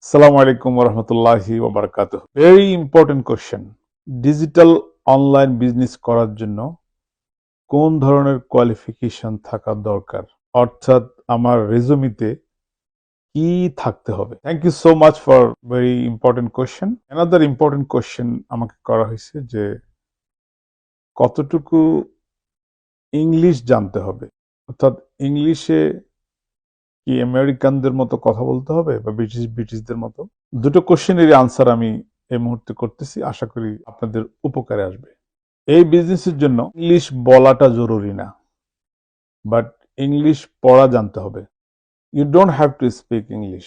Assalamu alaikum warahmatullahi wabarakatuh. Very important question. Digital online business করার জন্য কোন ধরনের কোয়ালিফিকেশন থাকা দরকার, অর্থাৎ আমার রেজুমিতে কি থাকতে হবে? Thank you so much for very important question. Another important question আমাকে করা হয়েছে যে কতটুকু ইংলিশ জানতে হবে, অর্থাৎ ইংলিশে কি আমেরিকানদের মতো কথা বলতে হবে বা ব্রিটিশদের মতো। দুটো কোশ্চেনেরই আনসার আমি এই মুহূর্তে করতেছি, আশা করি আপনাদের উপকারে আসবে। এই বিজনেসের জন্য ইংলিশ বলাটা জরুরি না, বাট ইংলিশ পড়া জানতে হবে। You don't have to speak English,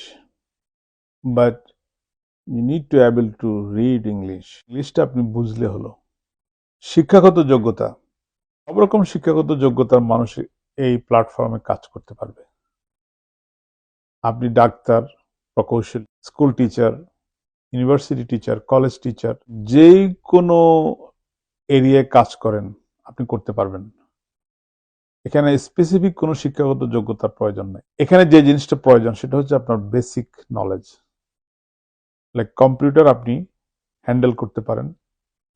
but you need to able to read English. ইংলিশটা আপনি বুঝলে হলো। শিক্ষাগত যোগ্যতা, সব রকম শিক্ষাগত যোগ্যতার মানুষ এই প্ল্যাটফর্মে কাজ করতে পারবে। আপনি ডাক্তার, প্রকৌশলী, school teacher, university teacher, college teacher, যেই কোনো এরিয়ায় কাজ করেন আপনি করতে পারবেন। এখানে স্পেসিফিক কোনো শিক্ষাগত যোগ্যতার প্রয়োজন নেই। এখানে যে জিনিসটা প্রয়োজন সেটা হচ্ছে আপনার বেসিক নলেজ। লাইক কম্পিউটার আপনি হ্যান্ডেল করতে পারেন,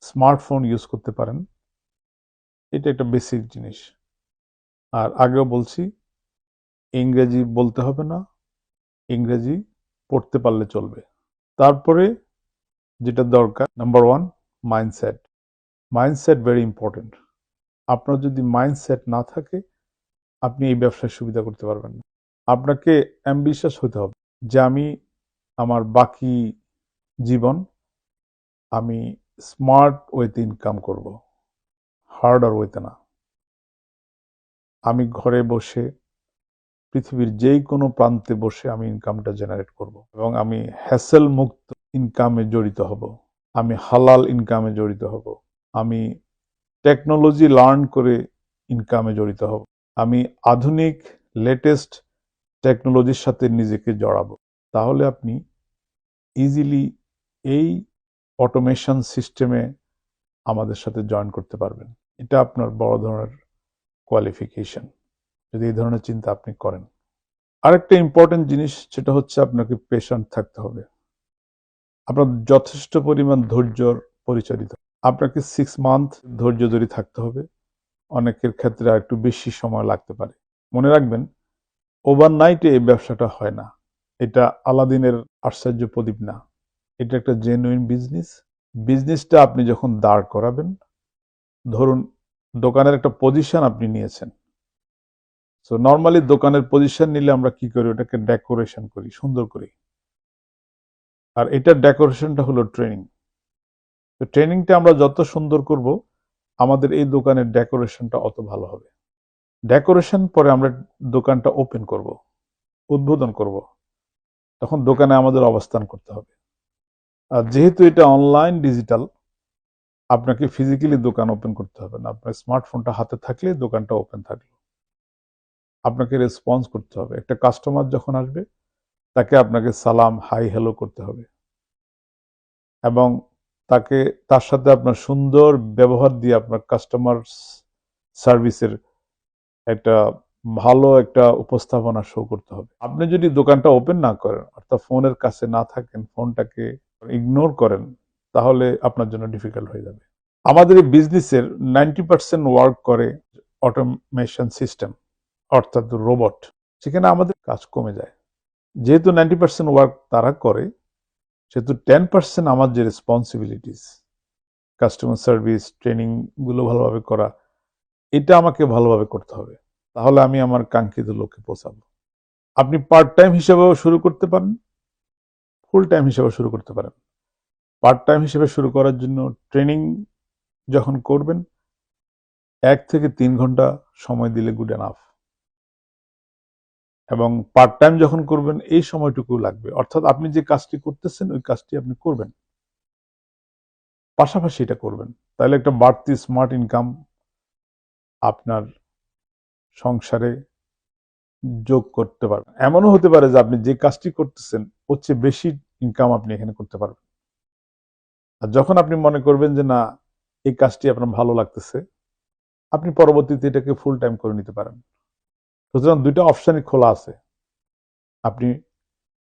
স্মার্টফোন ইউজ করতে পারেন, এটা একটা বেসিক জিনিস। আর আগেও বলছি, ইংরেজি বলতে হবে না, ইংরেজি পড়তে পারলে চলবে। তারপরে যেটা দরকার, number one, mindset. Mindset very important. আপনার যদি মাইন্ডসেট না থাকে আপনি এই ব্যবসায় সুবিধা করতে পারবেন না। আপনাকে অ্যাম্বিশাস হতে হবে যে আমি আমার বাকি জীবন আমি স্মার্ট ওয়েতে ইনকাম করব, হার্ডার ওয়েতে না। আমি ঘরে বসে পৃথিবীর যেই কোনো প্রান্তে বসে আমি ইনকামটা জেনারেট করব এবং আমি হ্যাসেল মুক্ত ইনকামে জড়িত হব, আমি হালাল ইনকামে জড়িত হব, আমি টেকনোলজি লার্ন করে ইনকামে জড়িত হব, আমি আধুনিক লেটেস্ট টেকনোলজির সাথে নিজেকে জড়াবো। তাহলে আপনি ইজিলি এই অটোমেশন সিস্টেমে আমাদের সাথে জয়েন করতে পারবেন। এটা আপনার বড় ধরনের কোয়ালিফিকেশন যদি এই ধরনের চিন্তা আপনি করেন। আরেকটা ইম্পর্টেন্ট জিনিস, সেটা হচ্ছে আপনাকে পেশেন্ট থাকতে হবে। আপনার যথেষ্ট পরিমাণ ধৈর্যর পরিচয় দিতে হবে। আপনাকে 6 মান্থ ধৈর্য ধরে থাকতে হবে, অনেকের ক্ষেত্রে আর একটু বেশি সময় লাগতে পারে। মনে রাখবেন, ওভারনাইটে এই ব্যবসাটা হয় না। এটা আলাদিনের আশ্চর্য প্রদীপ না, এটা একটা জেনুইন বিজনেস। বিজনেসটা আপনি যখন দাঁড় করাবেন, ধরুন দোকানের একটা পজিশন আপনি নিয়েছেন। সো নর্মালি দোকানের পজিশন নিলে আমরা কি করি, ওটাকে ডেকোরেশন করি, সুন্দর করি। আর এটার ডেকোরেশনটা হলো ট্রেনিং। তো ট্রেনিংটা আমরা যত সুন্দর করব, আমাদের এই দোকানের ডেকোরেশনটা অত ভালো হবে। ডেকোরেশন পরে আমরা দোকানটা ওপেন করব, উদ্বোধন করব, তখন দোকানে আমাদের অবস্থান করতে হবে। আর যেহেতু এটা অনলাইন ডিজিটাল, আপনাকে ফিজিক্যালি দোকান ওপেন করতে হবে না। আপনার স্মার্টফোনটা হাতে থাকলে দোকানটা ওপেন থাকলো। আপনাকে রেসপন্স করতে হবে। একটা কাস্টমার যখন আসবে তাকে আপনাকে সালাম, হাই, হ্যালো করতে হবে এবং তার সাথে আপনার সুন্দর ব্যবহার দিয়ে আপনার কাস্টমার সার্ভিসের একটা ভালো একটা উপস্থাপনা শো করতে হবে। আপনি যদি দোকানটা ওপেন না করেন, অর্থাৎ ফোনের কাছে না থাকেন, ফোনটাকে ইগনোর করেন, তাহলে আপনার জন্য ডিফিকাল্ট হয়ে যাবে। আমাদের এই বিজনেসের 90% ওয়ার্ক করে অটোমেশন সিস্টেম, অর্থাৎ রোবট। সেখানে আমাদের কাজ কমে যায়। যেহেতু 90% ওয়ার্ক তারা করে, সেহেতু 10% আমার যে রেসপন্সিবিলিটিস, কাস্টমার সার্ভিস, ট্রেনিং গুলো ভালোভাবে করা, এটা আমাকে ভালোভাবে করতে হবে। তাহলে আমি আমার কাঙ্ক্ষিত লক্ষ্যে পৌঁছাবো। আপনি পার্ট টাইম হিসেবেও শুরু করতে পারেন, ফুল টাইম হিসেবে শুরু করতে পারেন। পার্ট টাইম হিসেবে শুরু করার জন্য ট্রেনিং যখন করবেন 1 থেকে 3 ঘন্টা সময় দিলে গুড এনাফ। এবং পার্ট টাইম যখন করবেন এই সময়টুকু লাগবে, অর্থাৎ আপনি যে কাজটি করতেছেন ওই কাজটি আপনি করবেন, পাশাপাশি এটা করবেন। তাহলে একটা বাড়তি স্মার্ট ইনকাম আপনার সংসারে যোগ করতে পারবেন। এমনও হতে পারে যে আপনি যে কাজটি করতেছেন ওর চেয়ে বেশি ইনকাম আপনি এখানে করতে পারবেন। আর যখন আপনি মনে করবেন যে না, এই কাজটি আপনার ভালো লাগতেছে, আপনি পরবর্তীতে এটাকে ফুল টাইম করে নিতে পারেন। সুতরাং দুইটা অপশনই খোলা আছে। আপনি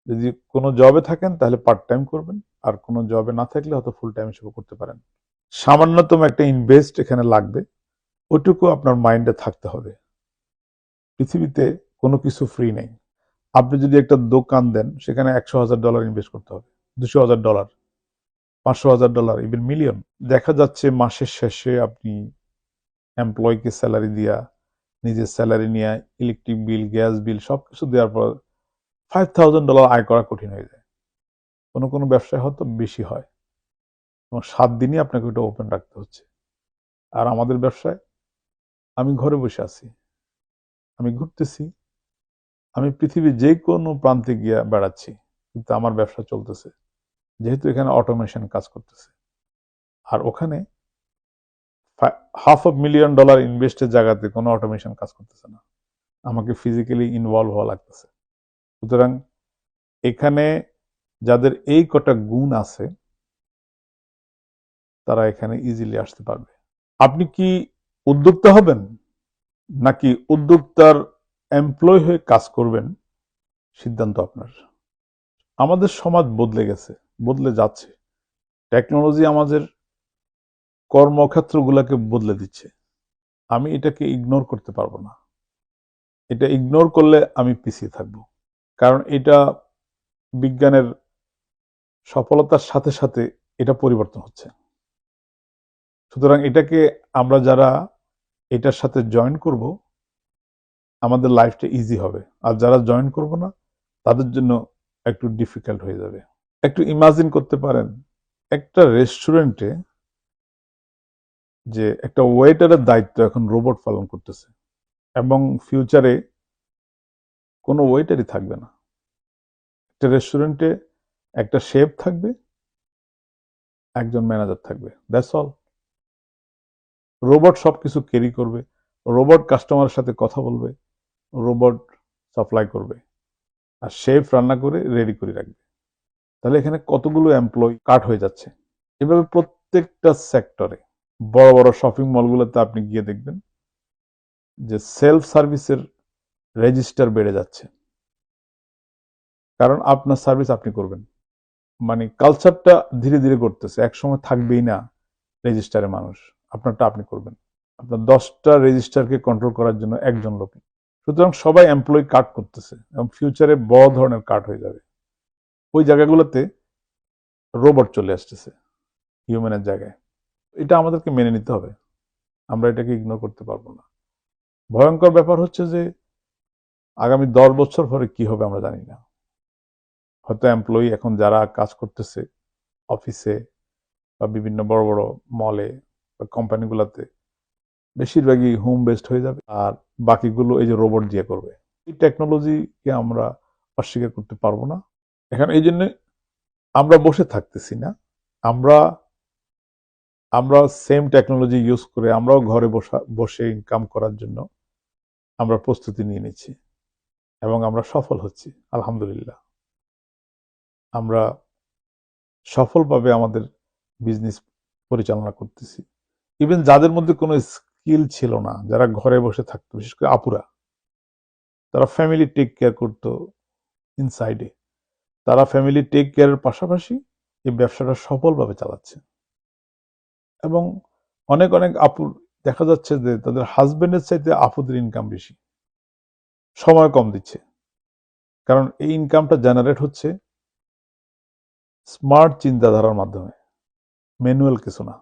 যদি কোনো জবে থাকেন তাহলে পার্ট টাইম করবেন, আর কোনো জবে না থাকলে হয়তো ফুল টাইম হিসেবে করতে পারেন। সামান্যতম একটা ইনভেস্ট এখানে লাগবে, ওইটুকু আপনার মাইন্ডে থাকতে হবে। পৃথিবীতে কোনো কিছু ফ্রি নেই। আপনি যদি একটা দোকান দেন, সেখানে $100,000 ইনভেস্ট করতে হবে, $200,000, $500,000, ইভেন মিলিয়ন। দেখা যাচ্ছে মাসের শেষে আপনি এমপ্লয়কে স্যালারি দিয়া, নিজের স্যালারি নিয়ে, ইলেকট্রিক বিল, গ্যাস বিল সবকিছু দেওয়ার পর $5,000 আয় করা কঠিন হয়ে যায়। কোনো কোনো ব্যবসায় হয়তো বেশি হয়, এবং 7 দিনই আপনাকে ওটা ওপেন রাখতে হচ্ছে। আর আমাদের ব্যবসায় আমি ঘরে বসে আছি, আমি ঘুরতেছি, আমি পৃথিবীর যে কোনো প্রান্তে গিয়ে বেড়াচ্ছি, কিন্তু আমার ব্যবসা চলতেছে, যেহেতু এখানে অটোমেশন কাজ করতেছে। আর ওখানে $500,000 ইনভেস্টের জায়গাতে কোনো অটোমেশন কাজ করতেছে না, আমাকে ফিজিক্যালি ইনভলভ হওয়া লাগতেছে। সুতরাং এখানে যাদের এই কটা গুণ আছে তারা এখানে ইজিলি আসতে পারবে। আপনি কি উদ্যোক্তা হবেন নাকি উদ্যোক্তার এমপ্লয় হয়ে কাজ করবেন, সিদ্ধান্ত আপনার। আমাদের সমাজ বদলে গেছে, বদলে যাচ্ছে। টেকনোলজি আমাদের কর্মক্ষেত্রগুলোকে বদলে দিচ্ছে। আমি এটাকে ইগনোর করতে পারবো না। এটা ইগনোর করলে আমি পিছিয়ে থাকব। কারণ এটা বিজ্ঞানের সফলতার সাথে সাথে এটা পরিবর্তন হচ্ছে। সুতরাং এটাকে আমরা যারা এটার সাথে জয়েন করব, আমাদের লাইফটা ইজি হবে। আর যারা জয়েন করব না, তাদের জন্য একটু ডিফিকাল্ট হয়ে যাবে। একটু ইমাজিন করতে পারেন, একটা রেস্টুরেন্টে যে একটা ওয়েটারের দায়িত্ব এখন রোবট পালন করতেছে, এবং ফিউচারে কোনো ওয়েটারই থাকবে না। একটা রেস্টুরেন্টে একটা শেফ থাকবে, একজন ম্যানেজার থাকবে, দ্যাটস অল। রোবট সবকিছু ক্যারি করবে, রোবট কাস্টমারের সাথে কথা বলবে, রোবট সাপ্লাই করবে, আর শেফ রান্না করে রেডি করে রাখবে। তাহলে এখানে কতগুলো এমপ্লয় কাট হয়ে যাচ্ছে। এভাবে প্রত্যেকটা সেক্টরে, বড় বড় শপিং মলগুলোতে আপনি গিয়ে দেখবেন যে সেলফ সার্ভিসের রেজিস্টার বেড়ে যাচ্ছে, কারণ আপনার সার্ভিস আপনি করবেন। মানে কালচারটা ধীরে ধীরে করতেছে, একসময় থাকবেই না রেজিস্টারে মানুষ, আপনারটা আপনি করবেন। আপনার 10টা রেজিস্টারকে কন্ট্রোল করার জন্য একজন লোক। সুতরাং সবাই এমপ্লয় কাট করতেছে, এবং ফিউচারে বড় ধরনের কাট হয়ে যাবে। ওই জায়গাগুলোতে রোবট চলে আসতেছে হিউম্যানের জায়গায়। এটা আমাদেরকে মেনে নিতে হবে, আমরা এটাকে ইগনোর করতে পারবো না। ভয়ঙ্কর ব্যাপার হচ্ছে যে আগামী 10 বছর পরে কি হবে আমরা জানি না। হয়তো এমপ্লয়ি এখন যারা কাজ করতেছে অফিসে বা বিভিন্ন বড় বড় মলে বা কোম্পানিগুলোতে, বেশিরভাগই হোম বেসড হয়ে যাবে, আর বাকিগুলো এই যে রোবট দিয়ে করবে। এই টেকনোলজিকে আমরা অস্বীকার করতে পারবো না। এখন এই জন্য আমরা বসে থাকতেছি না, আমরা আমরা সেম টেকনোলজি ইউজ করে আমরাও ঘরে বসে ইনকাম করার জন্য আমরা প্রস্তুতি নিয়ে নিচ্ছি, এবং আমরা সফল হচ্ছি আলহামদুলিল্লাহ। আমরা সফলভাবে আমাদের বিজনেস পরিচালনা করতেছি। ইভেন যাদের মধ্যে কোনো স্কিল ছিল না, যারা ঘরে বসে থাকতো, বিশেষ করে আপুরা, তারা ফ্যামিলি টেক কেয়ার করতো ইনসাইডে, তারা ফ্যামিলি টেক কেয়ারের পাশাপাশি এই ব্যবসাটা সফলভাবে চালাচ্ছে। এবং অনেক অনেক আপুর দেখা যাচ্ছে যে তাদের হাজবেন্ডের চাইতে আপুদের ইনকাম বেশি, সময় কম দিচ্ছে, কারণ এই ইনকামটা জেনারেট হচ্ছে স্মার্ট চিন্তাধারার মাধ্যমে, ম্যানুয়াল কিছু না,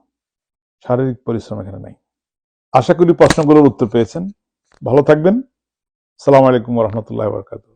শারীরিক পরিশ্রম এখানে নাই। আশা করি প্রশ্নগুলোর উত্তর পেয়েছেন। ভালো থাকবেন। আসসালামু আলাইকুম ওয়া রাহমাতুল্লাহি ওয়া বারাকাতুহু।